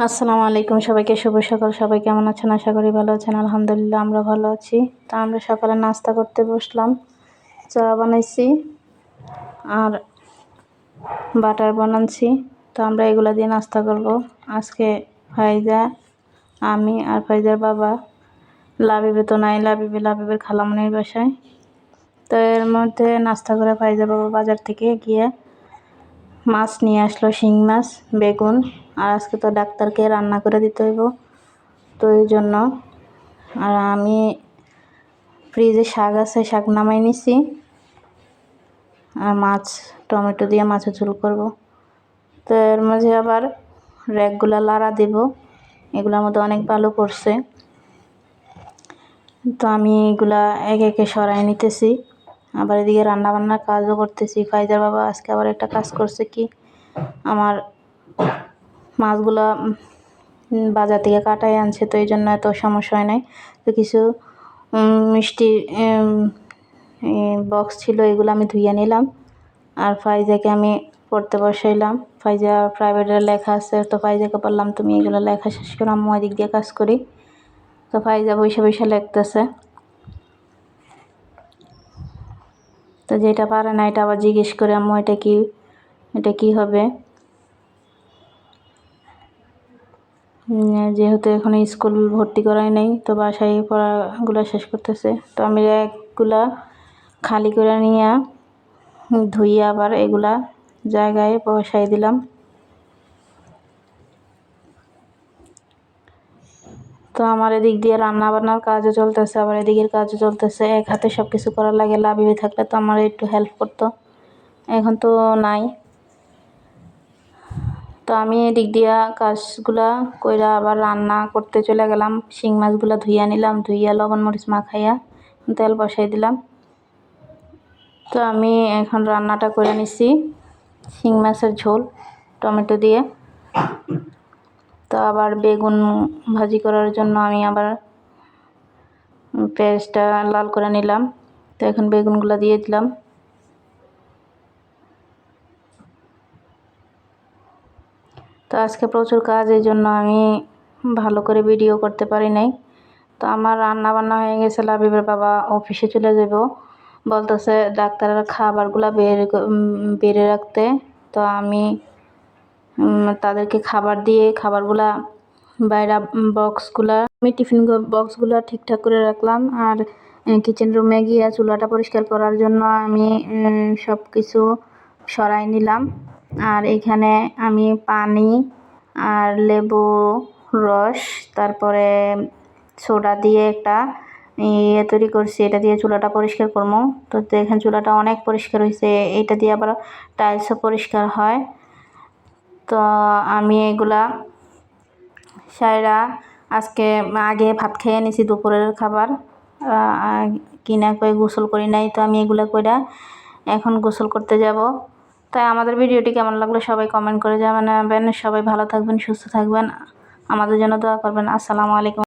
আসসালামু আলাইকুম, সবাইকে শুভ সকাল। সবাই কেমন আছেন? আশা করি ভালো আছেন। আলহামদুলিল্লাহ আমরা ভালো আছি। তো আমরা সকালে নাস্তা করতে বসলাম। চা বানাইছি আর বাটার বানাচ্ছি। তো আমরা এগুলা দিয়ে নাস্তা করব। আজকে ফাইজা, আমি আর ফাইজার বাবা, লাবিবে তো নাই, লাবিবের খালামনির বাসায়। তো এর মধ্যে নাস্তা করে ফাইজার বাবা বাজার থেকে গিয়ে মাছ নিয়ে আসলো, শিং মাছ, বেগুন। আর আজকে তো ডাক্তারকে রান্না করে দিতে হইব, তো এই জন্য। আর আমি ফ্রিজে শাক আছে, শাক নামাই নিছি। আর মাছ, টমেটো দিয়ে মাছের ঝোল করব। তো এর মাঝে আবার র্যাকগুলা লাড়া দেব, এগুলোর মধ্যে অনেক ভালো পড়ছে। তো আমি এগুলা একে একে সরাই নিতেছি। আবার এদিকে রান্নাবান্নার কাজও করতেছি। ফাইজার বাবা আজকে আবার একটা কাজ করছে কি, আমার মাছগুলা বাজার থেকে কাটাই আনছে, তো এই জন্য এত সমস্যা হয় নাই। তো কিছু মিষ্টি বক্স ছিল, এগুলো আমি ধুইয়া নিলাম। আর ফাইজাকে আমি পড়তে বসাইলাম। ফাইজা প্রাইভেটের লেখা আছে, তো ফাইজাকে বললাম তুমি এগুলো লেখা শেষ করো, আম্মু এদিক দিয়ে কাজ করি। তো ফাইজা বসে বসে লিখতেছে। তো যেটা পারে না এটা আবার জিজ্ঞেস করে, আম্মু এটা কি হবে। যেহেতু এখন স্কুল ভর্তি করাই নাই, তো বাসায় পড়াগুলো শেষ করতেছে। তো আমি র্যাকগুলা খালি করে নিয়ে ধুইয়ে আবার এগুলা জায়গায় বসাই দিলাম। তো আমার এদিক দিয়ে রান্না বান্নার কাজও চলতেছে, আবার এদিকের কাজও চলতেছে। এক হাতে সব কিছু করার লাগে। লাবিবে থাকলে তো আমার একটু হেল্প করতো, এখন তো নাই। তো আমি এদিক দিয়া কাজগুলা কইরা আবার রান্না করতে চলে গেলাম। শিং মাছগুলা ধুইয়া নিলাম, ধুইয়া লবণ মরিচ মাখাইয়া তেল বসাই দিলাম। তো আমি এখন রান্নাটা করে নিছি, শিং মাছের ঝোল টমেটো দিয়ে। তো আবার বেগুন ভাজি করার জন্য আমি আবার পেঁয়াজটা লাল করে নিলাম। তো এখন বেগুনগুলো দিয়ে দিলাম। তো আজকে প্রচুর কাজ, এই জন্য আমি ভালো করে ভিডিও করতে পারি নাই। তো আমার রান্না বান্না হয়ে গেছে। লাবিবের বাবা অফিসে চলে যাব, বলতেছে ডাক্তারের খাবারগুলা বেড়ে রাখতে। তো আমি তাদেরকে খাবার দিয়ে খাবারগুলা বাইরে বক্সগুলা, আমি টিফিন বক্সগুলা ঠিকঠাক করে রাখলাম। আর কিচেন রুমে গিয়ে চুলাটা পরিষ্কার করার জন্য আমি সব কিছু সরাই নিলাম। আর এখানে আমি পানি আর লেবু রস, তারপরে সোডা দিয়ে একটা তৈরি করছি, এটা দিয়ে চুলাটা পরিষ্কার করবো। তো দেখেন চুলাটা অনেক পরিষ্কার হয়েছে, এটা দিয়ে আবার টাইলসও পরিষ্কার হয়। তো আমি এগুলা সাইরা আজকে আগে ভাত খেয়ে নিছি, দুপুরের খাবার কিনা করে গোসল করি নাই। তো আমি এগুলা কইরা এখন গোসল করতে যাব। তাই আমাদের ভিডিওটি কেমন লাগলো সবাই কমেন্ট করে জানাবেন। সবাই ভালো থাকবেন, সুস্থ থাকবেন, আমাদের জন্য দোয়া করবেন। আসসালামু আলাইকুম।